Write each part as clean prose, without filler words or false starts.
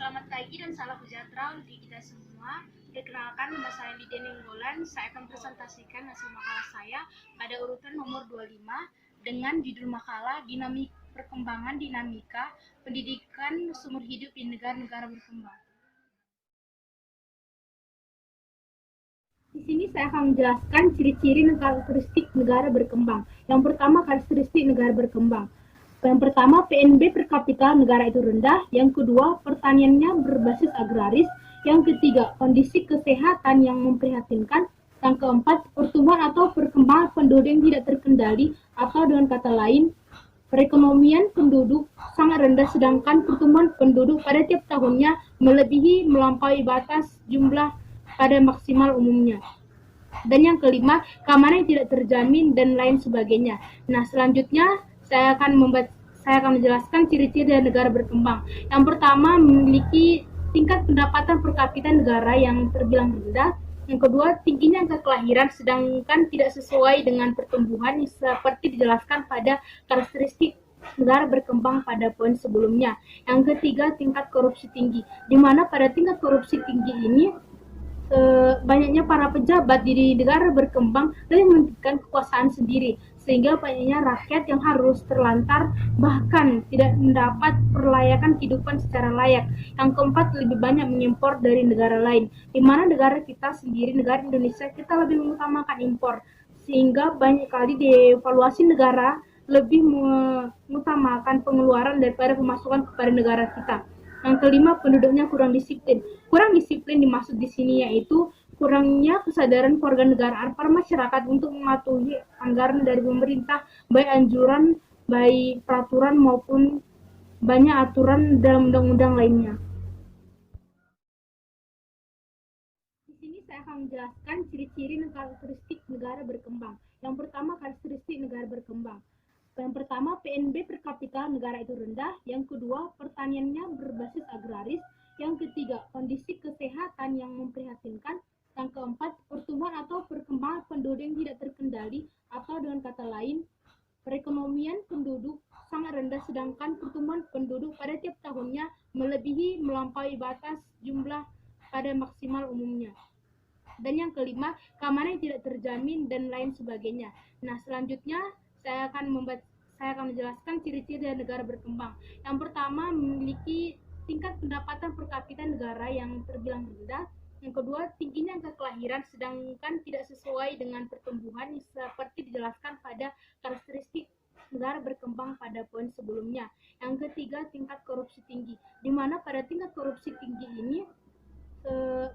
Selamat pagi dan salam sejahtera untuk kita semua. Perkenalkan, nama saya Lydia Nenggolan. Saya akan presentasikan hasil makalah saya pada urutan nomor 25 dengan judul makalah Perkembangan Dinamika Pendidikan Seumur Hidup di Negara-negara Berkembang. Di sini saya akan menjelaskan ciri-ciri dan karakteristik negara berkembang. Yang pertama, karakteristik negara berkembang. Yang pertama, PNB per kapita negara itu rendah. Yang kedua, pertaniannya berbasis agraris. Yang ketiga, kondisi kesehatan yang memprihatinkan. Yang keempat, pertumbuhan atau perkembangan penduduk yang tidak terkendali, atau dengan kata lain, perekonomian penduduk sangat rendah, sedangkan pertumbuhan penduduk pada tiap tahunnya melampaui batas jumlah pada maksimal umumnya. Dan yang kelima, keamanan yang tidak terjamin dan lain sebagainya. Nah, selanjutnya saya akan menjelaskan ciri-ciri dari negara berkembang. Yang pertama, memiliki tingkat pendapatan per kapita negara yang terbilang rendah. Yang kedua, tingginya angka kelahiran sedangkan tidak sesuai dengan pertumbuhan seperti dijelaskan pada karakteristik negara berkembang pada poin sebelumnya. Yang ketiga, tingkat korupsi tinggi, di mana pada tingkat korupsi tinggi ini banyaknya para pejabat di negara berkembang lebih mementingkan kekuasaan sendiri, sehingga banyaknya rakyat yang harus terlantar bahkan tidak mendapat perlayakan kehidupan secara layak. Yang keempat, lebih banyak mengimpor dari negara lain, di mana negara kita sendiri, negara Indonesia, kita lebih mengutamakan impor, sehingga banyak kali dievaluasi negara lebih mengutamakan pengeluaran daripada pemasukan kepada negara kita. Yang kelima, penduduknya kurang disiplin. Kurang disiplin dimaksud di sini yaitu kurangnya kesadaran warga negara atau masyarakat untuk mematuhi anggaran dari pemerintah, baik anjuran, baik peraturan maupun banyak aturan dalam undang-undang lainnya. Di sini saya akan menjelaskan ciri-ciri dan karakteristik negara berkembang. Yang pertama, karakteristik negara berkembang. Yang pertama, PNB per kapita negara itu rendah. Yang kedua, pertaniannya berbasis agraris. Yang ketiga, kondisi kesehatan yang memprihatinkan. Yang keempat, pertumbuhan atau perkembangan penduduk yang tidak terkendali, atau dengan kata lain, perekonomian penduduk sangat rendah, sedangkan pertumbuhan penduduk pada tiap tahunnya melampaui batas jumlah pada maksimal umumnya. Dan yang kelima, keamanan yang tidak terjamin dan lain sebagainya. Nah, selanjutnya saya akan menjelaskan ciri-ciri dari negara berkembang. Yang pertama, memiliki tingkat pendapatan per kapita negara yang terbilang rendah. Yang kedua, tingginya angka kelahiran sedangkan tidak sesuai dengan pertumbuhan seperti dijelaskan pada karakteristik negara berkembang pada poin sebelumnya. Yang ketiga, tingkat korupsi tinggi, di mana pada tingkat korupsi tinggi ini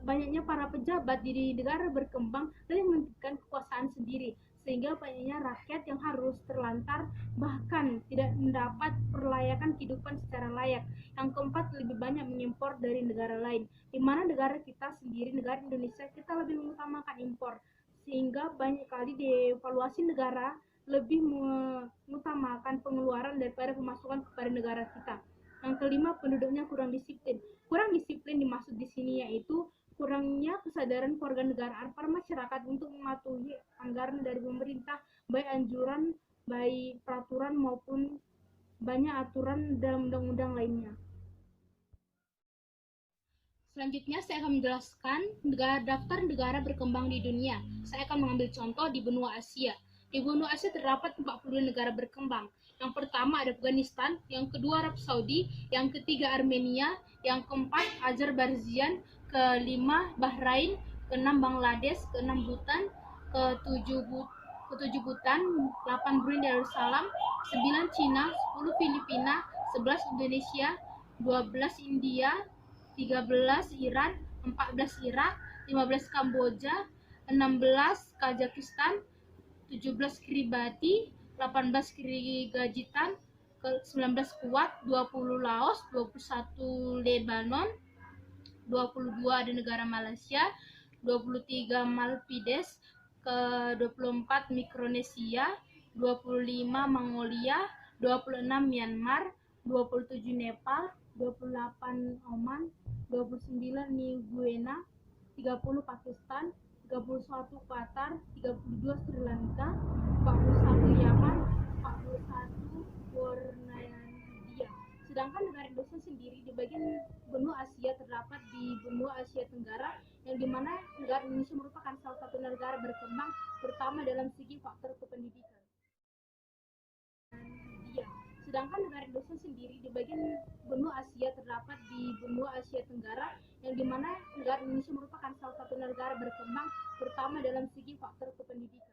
banyaknya para pejabat di negara berkembang lebih mementingkan kekuasaan sendiri, sehingga banyaknya rakyat yang harus terlantar bahkan tidak mendapat perlayakan kehidupan secara layak. Yang keempat, lebih banyak mengimpor dari negara lain, di mana negara kita sendiri, negara Indonesia, kita lebih mengutamakan impor, sehingga banyak kali dievaluasi negara lebih mengutamakan pengeluaran daripada pemasukan kepada negara kita. Yang kelima, penduduknya kurang disiplin. Kurang disiplin dimaksud di sini yaitu kurangnya kesadaran warga negara atau masyarakat untuk mematuhi anggaran dari pemerintah, baik anjuran, baik peraturan maupun banyak aturan dalam undang-undang lainnya. Selanjutnya saya akan menjelaskan daftar negara berkembang di dunia. Saya akan mengambil contoh di benua Asia. Di benua Asia terdapat 40 negara berkembang. Yang pertama ada Afghanistan, yang kedua Arab Saudi, yang ketiga Armenia, yang keempat Azerbaijan, kelima Bahrain, keenam Bangladesh, keenam Bhutan, ketujuh Bhutan, 8 Brunei Darussalam, 9 Cina, 10 Filipina, 11 Indonesia, 12 India, 13 Iran, 14 Irak, 15 Kamboja, 16 Kazakhstan, 17 Kiribati, 18 Kyrgyzstan, 19 Kuwait, 20 Laos, 21 Lebanon, 22 ada negara Malaysia, 23 Maldives, ke-24 Mikronesia, 25 Mongolia, 26 Myanmar, 27 Nepal, 28 Oman, 29 New Guinea, 30 Pakistan, 31 Qatar, 32 Sri Lanka, 41 Yaman, 41 Borneo. Sedangkan negara Indonesia sendiri di bagian benua Asia terdapat di benua Asia Tenggara, yang dimana negara Indonesia merupakan salah satu negara berkembang pertama dalam segi faktor kependidikan. Iya. Sedangkan negara Indonesia sendiri di bagian benua Asia terdapat di benua Asia Tenggara, yang dimana negara Indonesia merupakan salah satu negara berkembang pertama dalam segi faktor kependidikan.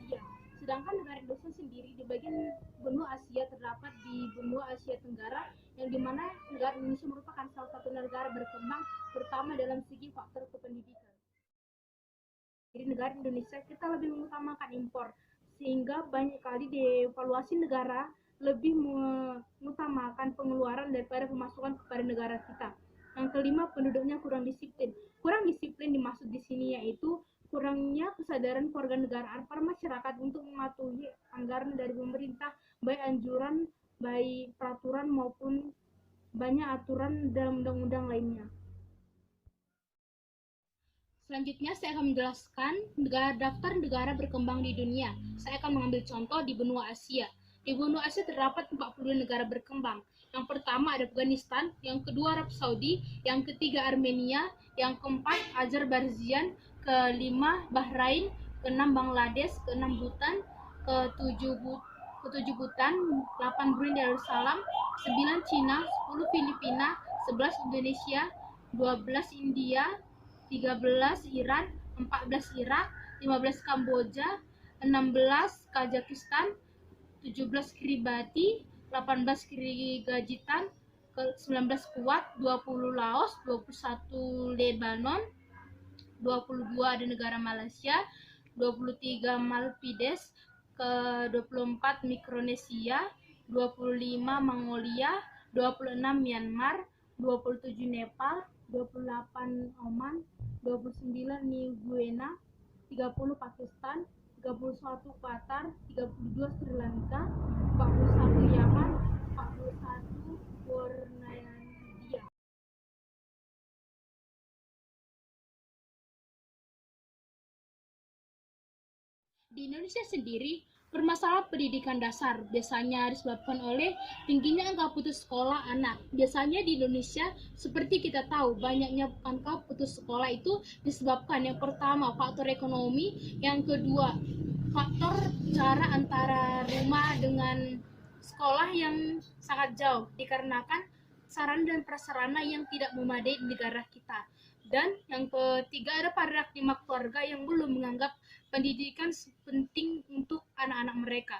Iya. Sedangkan negara Indonesia sendiri di bagian benua Asia terdapat di benua Asia Tenggara, yang dimana negara Indonesia merupakan salah satu negara berkembang pertama dalam segi faktor kependidikan. Jadi negara Indonesia kita lebih mengutamakan impor, sehingga banyak kali dievaluasi negara lebih mengutamakan pengeluaran daripada pemasukan kepada negara kita. Yang kelima, penduduknya kurang disiplin. Kurang disiplin dimaksud di sini yaitu kurangnya kesadaran warga negara atau masyarakat untuk mematuhi anggaran dari pemerintah, baik anjuran, baik peraturan maupun banyak aturan dalam undang-undang lainnya. Selanjutnya saya akan menjelaskan daftar negara berkembang di dunia. Saya akan mengambil contoh di benua Asia. Di benua Asia terdapat 40 negara berkembang. Yang pertama ada Afghanistan, yang kedua Arab Saudi, yang ketiga Armenia, yang keempat Azerbaijan, kelima Bahrain, keenam Bangladesh, keenam Bhutan, ketujuh Bhutan, 8 Brunei Darussalam, 9 Cina, 10 Filipina, 11 Indonesia, 12 India, 13 Iran, 14 Irak, 15 Kamboja, 16 Kazakhstan, 17 Kiribati, 18 Kyrgyzstan, 19 Kuwait, 20 Laos, 21 Lebanon, 22 ada negara Malaysia, 23 Maldives, ke-24 Mikronesia, 25 Mongolia, 26 Myanmar, 27 Nepal, 28 Oman, 29 New Guinea, 30 Pakistan, 31 Qatar, 32 Sri Lanka, 41 Yaman, 41 Borneo. Di Indonesia sendiri, permasalahan pendidikan dasar biasanya disebabkan oleh tingginya angka putus sekolah anak. Biasanya di Indonesia, seperti kita tahu, banyaknya angka putus sekolah itu disebabkan yang pertama faktor ekonomi, yang kedua faktor jarak antara rumah dengan sekolah yang sangat jauh, dikarenakan sarana dan prasarana yang tidak memadai di negara kita. Dan yang ketiga ada paradigma keluarga yang belum menganggap pendidikan penting untuk anak-anak mereka.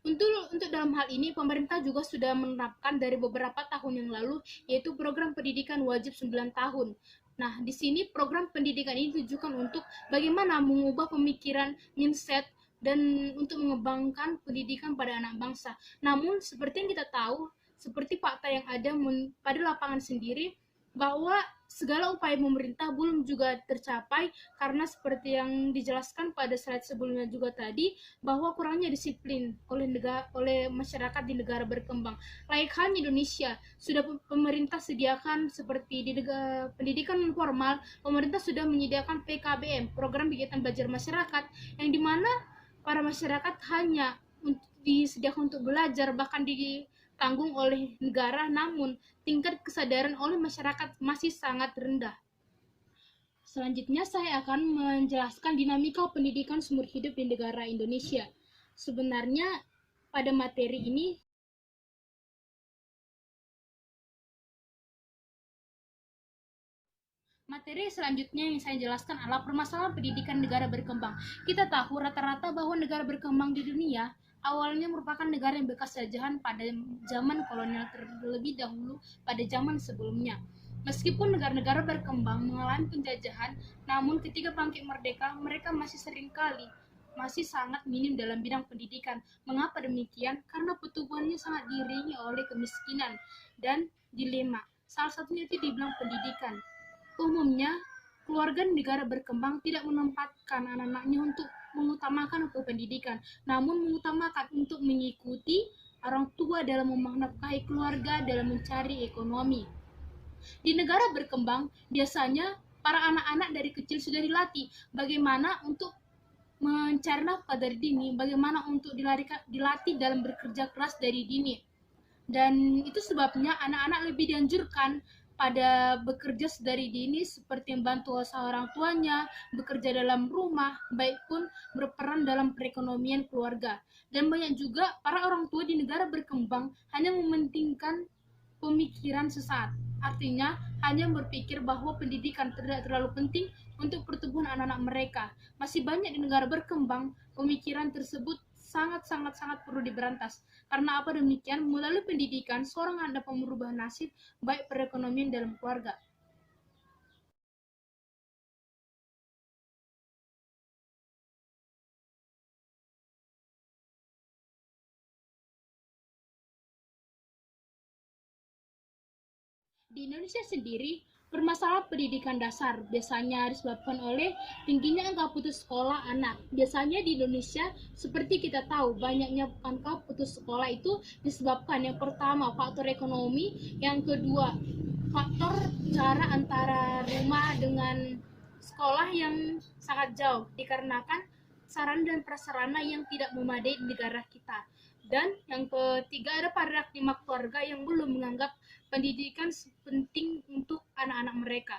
Untuk dalam hal ini, pemerintah juga sudah menerapkan dari beberapa tahun yang lalu, yaitu program pendidikan wajib 9 tahun. Nah, di sini program pendidikan ini ditujukan untuk bagaimana mengubah pemikiran, mindset, dan untuk mengembangkan pendidikan pada anak bangsa. Namun, seperti yang kita tahu, seperti fakta yang ada pada lapangan sendiri, bahwa segala upaya pemerintah belum juga tercapai karena seperti yang dijelaskan pada slide sebelumnya juga tadi, bahwa kurangnya disiplin oleh masyarakat di negara berkembang. Lain halnya Indonesia, sudah pemerintah sediakan seperti di pendidikan formal, pemerintah sudah menyediakan PKBM, program kegiatan belajar masyarakat, yang dimana para masyarakat hanya disediakan untuk belajar, bahkan ditanggung oleh negara, namun tingkat kesadaran oleh masyarakat masih sangat rendah. Selanjutnya saya akan menjelaskan dinamika pendidikan seumur hidup di negara Indonesia. Sebenarnya pada materi ini materi selanjutnya yang saya jelaskan adalah permasalahan pendidikan negara berkembang. Kita tahu rata-rata bahwa negara berkembang di dunia awalnya merupakan negara yang bekas jajahan pada zaman kolonial terlebih dahulu pada zaman sebelumnya. Meskipun negara-negara berkembang mengalami penjajahan, namun ketika bangkit merdeka, mereka masih sangat minim dalam bidang pendidikan. Mengapa demikian? Karena pertumbuhannya sangat diiringi oleh kemiskinan dan dilema. Salah satunya itu dibilang pendidikan. Umumnya, keluarga negara berkembang tidak menempatkan anak-anaknya untuk mengutamakan pendidikan, namun mengutamakan untuk mengikuti orang tua dalam menafkahi keluarga dalam mencari ekonomi. Di negara berkembang, biasanya para anak-anak dari kecil sudah dilatih bagaimana untuk mencari nafkah dari dini, bagaimana untuk dilatih dalam bekerja keras dari dini. Dan itu sebabnya anak-anak lebih dianjurkan pada bekerja sedari dini seperti membantu usaha orang tuanya, bekerja dalam rumah, baik pun berperan dalam perekonomian keluarga. Dan banyak juga para orang tua di negara berkembang hanya mementingkan pemikiran sesaat. Artinya, hanya berpikir bahwa pendidikan tidak terlalu penting untuk pertumbuhan anak-anak mereka. Masih banyak di negara berkembang, pemikiran tersebut sangat perlu diberantas. Karena apa demikian? Melalui pendidikan, seorang akan dapat merubah nasib baik perekonomian dalam keluarga. Di Indonesia sendiri, permasalahan pendidikan dasar biasanya disebabkan oleh tingginya angka putus sekolah anak. Biasanya di Indonesia, seperti kita tahu, banyaknya angka putus sekolah itu disebabkan yang pertama faktor ekonomi, yang kedua faktor jarak antara rumah dengan sekolah yang sangat jauh dikarenakan sarana dan prasarana yang tidak memadai di negara kita. Dan yang ketiga ada paradigma keluarga yang belum menganggap pendidikan penting untuk anak-anak mereka.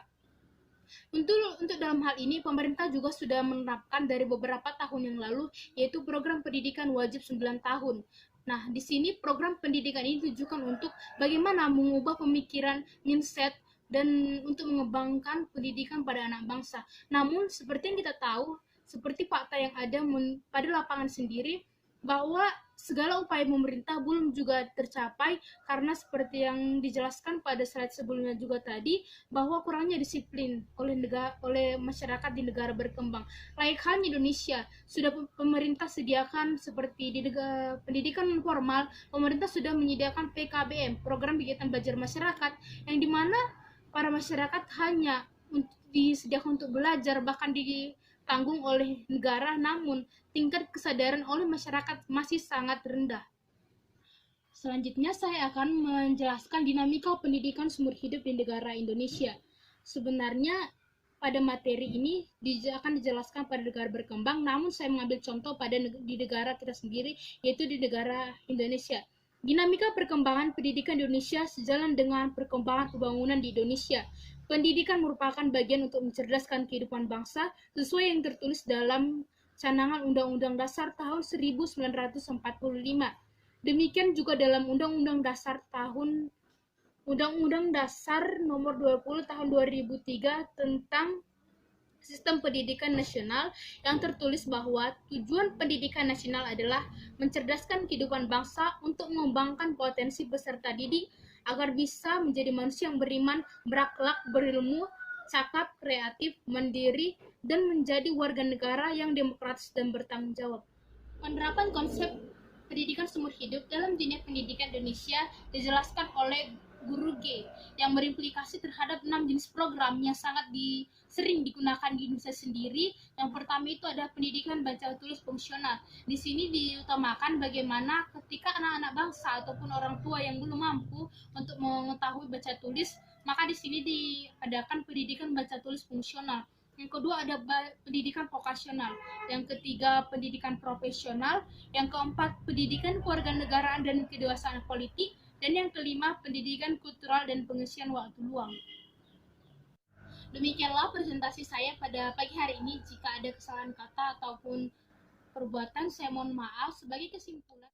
Untuk dalam hal ini, pemerintah juga sudah menerapkan dari beberapa tahun yang lalu, yaitu program pendidikan wajib 9 tahun. Nah, di sini program pendidikan ini ditujukan untuk bagaimana mengubah pemikiran mindset dan untuk mengembangkan pendidikan pada anak bangsa. Namun, seperti yang kita tahu, seperti fakta yang ada pada lapangan sendiri, bahwa segala upaya pemerintah belum juga tercapai karena seperti yang dijelaskan pada slide sebelumnya juga tadi, bahwa kurangnya disiplin oleh masyarakat di negara berkembang. Lain halnya Indonesia, sudah pemerintah sediakan seperti di negara pendidikan formal, pemerintah sudah menyediakan PKBM, program kegiatan belajar masyarakat, yang dimana para masyarakat hanya disediakan untuk belajar, bahkan ditanggung oleh negara, namun tingkat kesadaran oleh masyarakat masih sangat rendah. Selanjutnya saya akan menjelaskan dinamika pendidikan seumur hidup di negara Indonesia. Sebenarnya pada materi ini akan dijelaskan pada negara berkembang, namun saya mengambil contoh di negara kita sendiri, yaitu di negara Indonesia. Dinamika perkembangan pendidikan di Indonesia sejalan dengan perkembangan pembangunan di Indonesia. Pendidikan merupakan bagian untuk mencerdaskan kehidupan bangsa sesuai yang tertulis dalam Canangan Undang-Undang Dasar tahun 1945. Demikian juga dalam Undang-Undang Dasar Nomor 20 Tahun 2003 tentang Sistem Pendidikan Nasional yang tertulis bahwa tujuan pendidikan nasional adalah mencerdaskan kehidupan bangsa untuk mengembangkan potensi peserta didik agar bisa menjadi manusia yang beriman, berakhlak, berilmu, cakap, kreatif, mandiri, dan menjadi warga negara yang demokratis dan bertanggung jawab. Penerapan konsep pendidikan seumur hidup dalam dunia pendidikan Indonesia dijelaskan oleh Guru G yang berimplikasi terhadap 6 jenis program yang sangat sering digunakan di Indonesia sendiri. Yang pertama itu ada pendidikan baca tulis fungsional. Di sini diutamakan bagaimana ketika anak-anak bangsa ataupun orang tua yang belum mampu untuk mengetahui baca tulis, maka di sini diadakan pendidikan baca tulis fungsional. Yang kedua ada pendidikan vokasional, yang ketiga pendidikan profesional, yang keempat pendidikan kewarganegaraan dan kedewasaan politik, dan yang kelima pendidikan kultural dan pengisian waktu luang. Demikianlah presentasi saya pada pagi hari ini. Jika ada kesalahan kata ataupun perbuatan, saya mohon maaf. Sebagai kesimpulan,